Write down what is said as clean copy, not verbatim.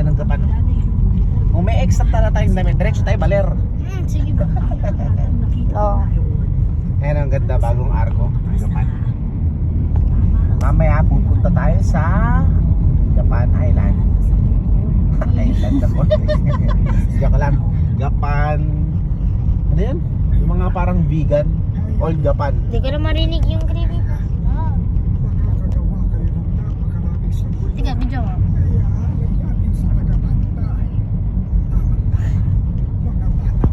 ganda ng Japan. Kung may extra na tayong damit, diretso tayo baler. Sige ba? Oo. Ayan ang ganda, bagong arko ng Japan. Mamaya pupunta tayo sa Japan Island. Island ako. Joke lang. Japan. Ano yan? Yung mga parang vegan. All Japan. Hindi ko na marinig yung creepy pa. Tiga, video mo.